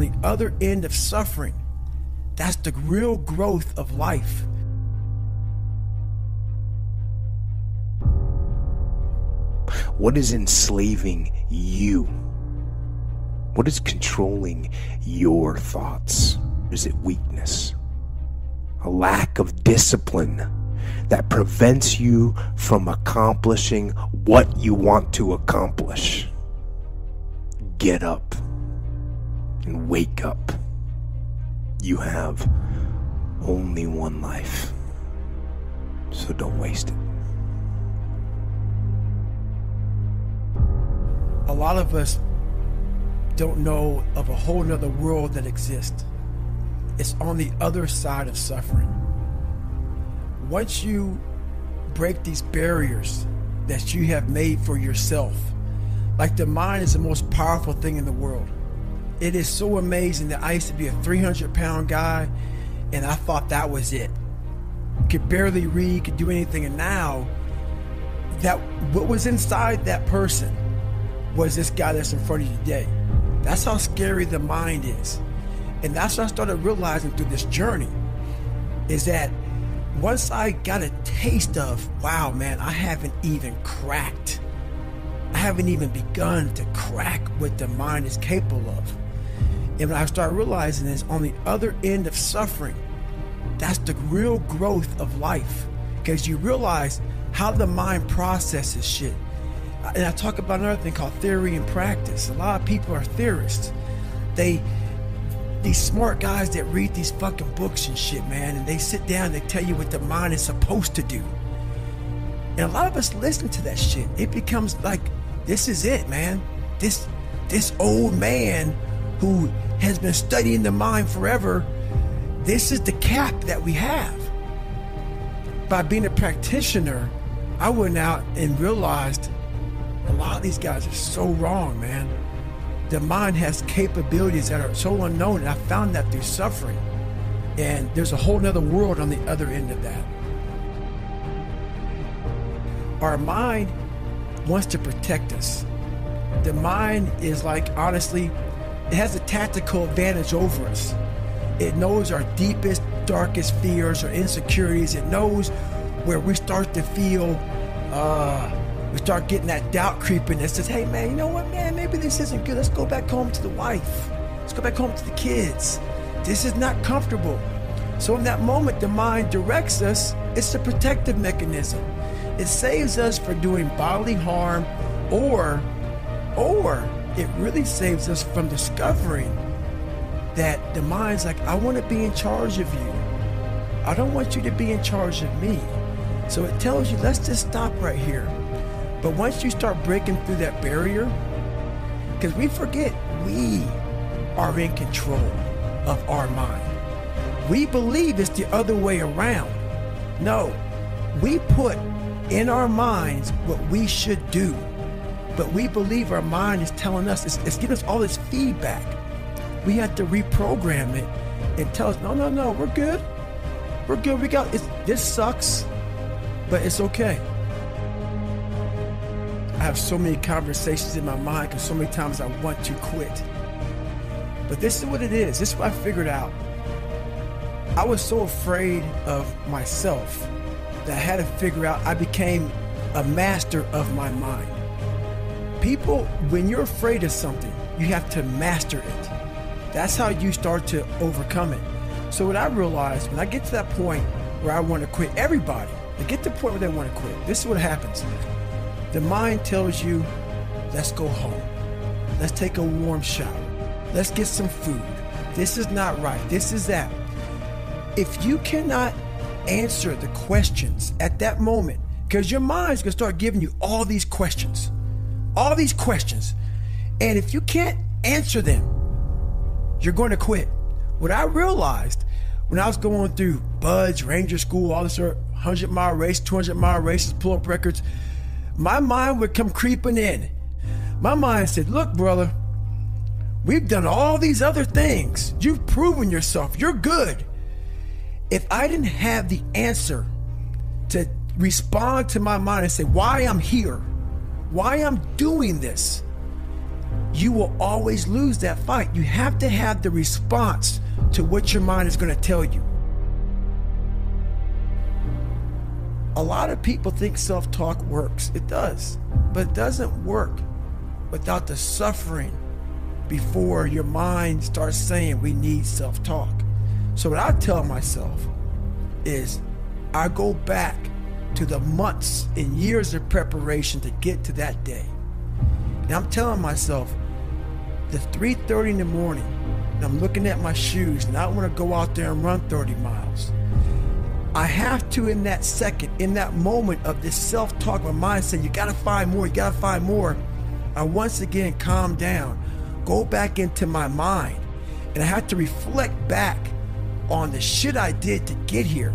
on the other end of suffering. That's the real growth of life. What is enslaving you? What is controlling your thoughts? Is it weakness? A lack of discipline that prevents you from accomplishing what you want to accomplish? Get up and wake up. You have only one life, so don't waste it. A lot of us don't know of a whole nother world that exists. It's on the other side of suffering. Once you break these barriers that you have made for yourself, like the mind is the most powerful thing in the world. It is so amazing that I used to be a 300-pound guy and I thought that was it. Could barely read, could do anything, and now that what was inside that person was this guy that's in front of you today. That's how scary the mind is. And that's what I started realizing through this journey, is that once I got a taste of, wow, man, I haven't even cracked. I haven't even begun to crack what the mind is capable of. And when I started realizing this, on the other end of suffering, that's the real growth of life. Because you realize how the mind processes shit. And I talk about another thing called theory and practice. A lot of people are theorists. These smart guys that read these fucking books and shit, man, and they sit down and they tell you what the mind is supposed to do. And a lot of us listen to that shit. It becomes like, this is it, man. This old man who has been studying the mind forever, this is the cap that we have. By being a practitioner, I went out and realized a lot of these guys are so wrong, man. The mind has capabilities that are so unknown, and I found that through suffering. And there's a whole nother world on the other end of that. Our mind wants to protect us. The mind is like, honestly, it has a tactical advantage over us. It knows our deepest, darkest fears or insecurities. It knows where we start to feel, we start getting that doubt creeping that says, hey man, you know what, man, maybe this isn't good. Let's go back home to the wife. Let's go back home to the kids. This is not comfortable. So in that moment, the mind directs us. It's a protective mechanism. It saves us from doing bodily harm, or it really saves us from discovering that the mind's like, I want to be in charge of you. I don't want you to be in charge of me. So it tells you, let's just stop right here. But once you start breaking through that barrier, because we forget we are in control of our mind. We believe it's the other way around. No, we put in our minds what we should do, but we believe our mind is telling us, it's giving us all this feedback. We have to reprogram it and tell us, no, we're good. We're good, we got it. This sucks, but it's okay. I have so many conversations in my mind because so many times I want to quit. But this is what it is. This is what I figured out. I was so afraid of myself that I had to figure out, I became a master of my mind. People, when you're afraid of something, you have to master it. That's how you start to overcome it. So what I realized, when I get to that point where I want to quit, everybody, they get to the point where they want to quit. This is what happens. The mind tells you, let's go home. Let's take a warm shower. Let's get some food. This is not right. This is that. If you cannot answer the questions at that moment, because your mind's going to start giving you all these questions. And if you can't answer them, you're going to quit. What I realized when I was going through BUD/S, Ranger School, all this 100-mile race, 200-mile races, pull-up records, my mind would come creeping in. My mind said, look, brother, we've done all these other things. You've proven yourself. You're good. If I didn't have the answer to respond to my mind and say why I'm here, why I'm doing this, you will always lose that fight. You have to have the response to what your mind is going to tell you. A lot of people think self-talk works. It does, but it doesn't work without the suffering before your mind starts saying we need self-talk. So what I tell myself is I go back to the months and years of preparation to get to that day. And I'm telling myself, the 3:30 in the morning, and I'm looking at my shoes, and I want to go out there and run 30 miles. I have to, in that second, in that moment of this self-talk, my mind saying, you gotta find more, you gotta find more. I once again calm down, go back into my mind, and I have to reflect back on the shit I did to get here.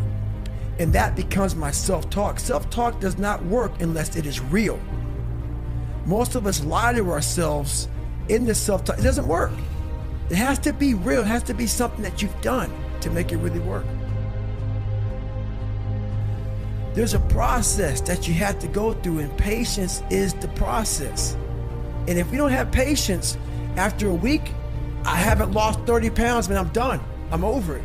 And that becomes my self-talk. Self-talk does not work unless it is real. Most of us lie to ourselves in the self-talk. It doesn't work. It has to be real. It has to be something that you've done to make it really work. There's a process that you have to go through, and patience is the process. And if we don't have patience, after a week, I haven't lost 30 pounds, man, I'm done. I'm over it.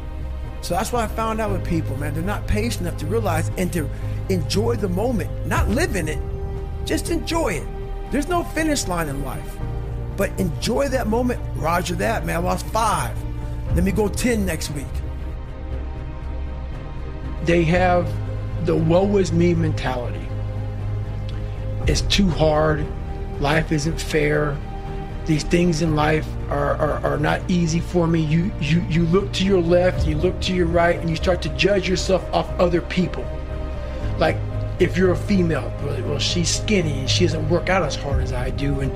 So that's what I found out with people, man. They're not patient enough to realize and to enjoy the moment, not live in it, just enjoy it. There's no finish line in life, but enjoy that moment. Roger that, man. I lost 5. Let me go 10 next week. They have the woe is me mentality. It's too hard. Life isn't fair. These things in life are not easy for me. You look to your left, you look to your right, and you start to judge yourself off other people. Like if you're a female, well, she's skinny and she doesn't work out as hard as I do, and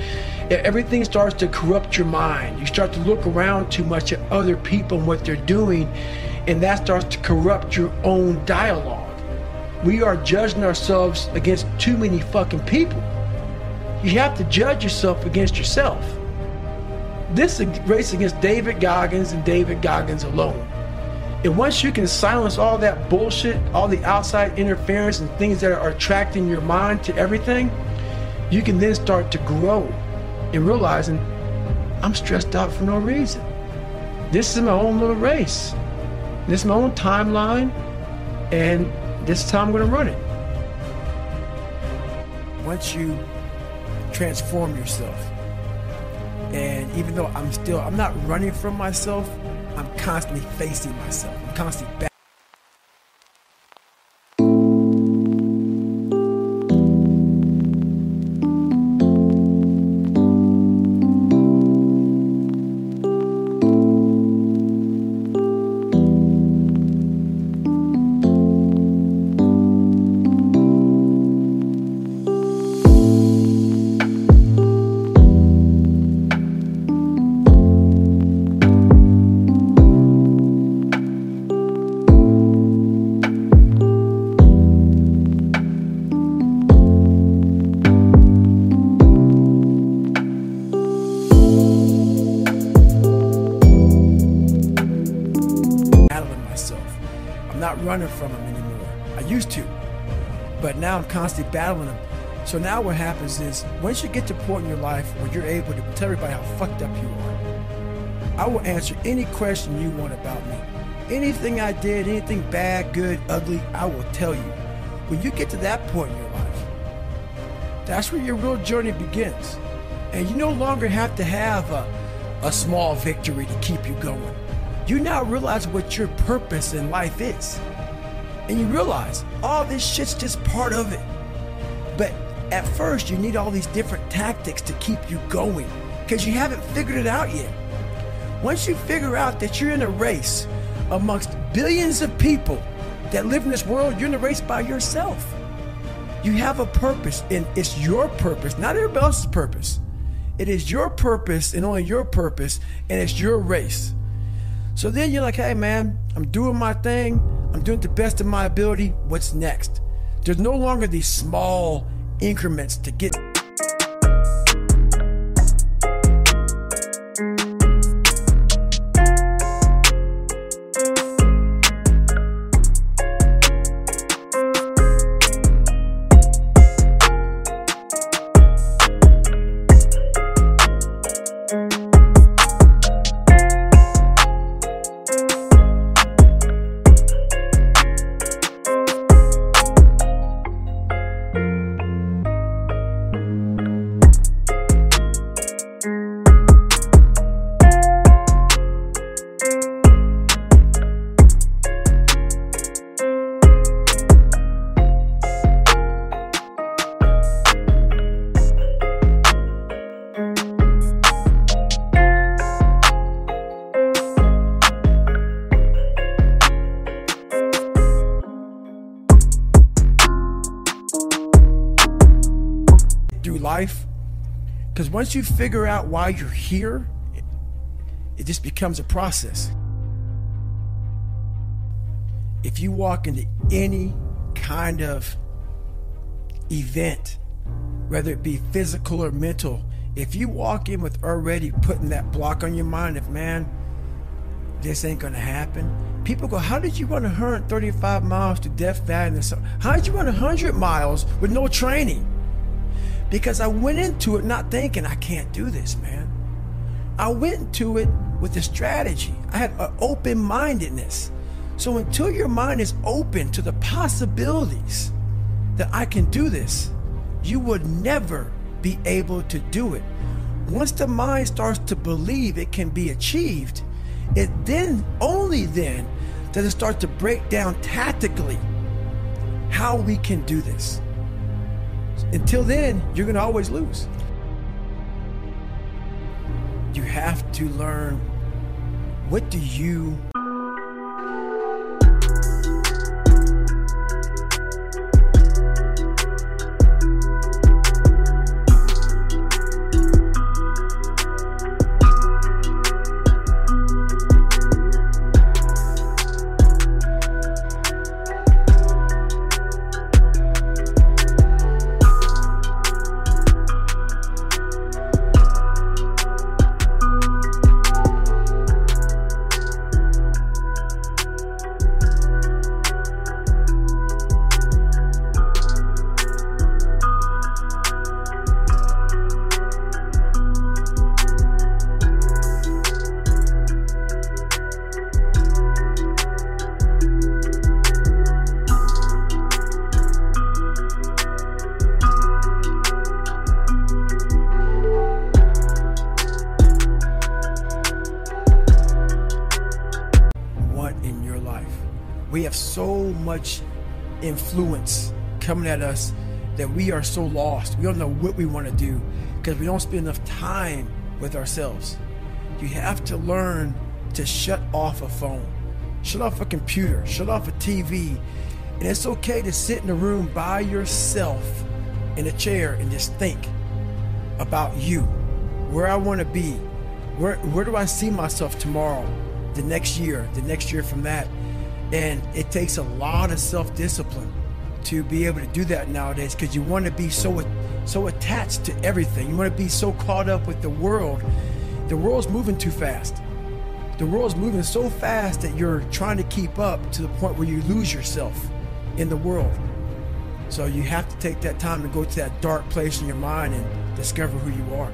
everything starts to corrupt your mind. You start to look around too much at other people and what they're doing, and that starts to corrupt your own dialogue. We are judging ourselves against too many fucking people. You have to judge yourself against yourself. This is a race against David Goggins and David Goggins alone. And once you can silence all that bullshit, all the outside interference and things that are attracting your mind to everything, you can then start to grow and realizing, I'm stressed out for no reason. This is my own little race. This is my own timeline, and this is how I'm going to run it. Once you transform yourself, and even though I'm not running from myself, I'm constantly facing myself. I'm constantly back. Running from them anymore. I used to, but now I'm constantly battling them. So now what happens is, once you get to a point in your life where you're able to tell everybody how fucked up you are, I will answer any question you want about me. Anything I did, anything bad, good, ugly, I will tell you. When you get to that point in your life, that's where your real journey begins. And you no longer have to have a small victory to keep you going. You now realize what your purpose in life is. And you realize all this shit's just part of it. But at first, you need all these different tactics to keep you going, because you haven't figured it out yet. Once you figure out that you're in a race amongst billions of people that live in this world, you're in a race by yourself. You have a purpose, and it's your purpose, not everybody else's purpose. It is your purpose and only your purpose, and it's your race. So then you're like, hey man, I'm doing my thing. I'm doing the best of my ability. What's next? There's no longer these small increments to get. Because once you figure out why you're here, it just becomes a process. If you walk into any kind of event, whether it be physical or mental, if you walk in with already putting that block on your mind of, man, this ain't gonna happen. People go, how did you run 135 miles to Death Valley? How did you run 100 miles with no training? Because I went into it not thinking, I can't do this, man. I went into it with a strategy. I had an open-mindedness. So until your mind is open to the possibilities that I can do this, you would never be able to do it. Once the mind starts to believe it can be achieved, it then, only then, does it start to break down tactically how we can do this. Until then, you're going to always lose. You have to learn, what do you We have so much influence coming at us that we are so lost. We don't know what we want to do because we don't spend enough time with ourselves. You have to learn to shut off a phone, shut off a computer, shut off a TV. And it's okay to sit in a room by yourself in a chair and just think about you, where I want to be, where do I see myself tomorrow, the next year from that. And it takes a lot of self-discipline to be able to do that nowadays, because you want to be so attached to everything. You want to be so caught up with the world. The world's moving too fast. The world's moving so fast that you're trying to keep up to the point where you lose yourself in the world. So you have to take that time to go to that dark place in your mind and discover who you are.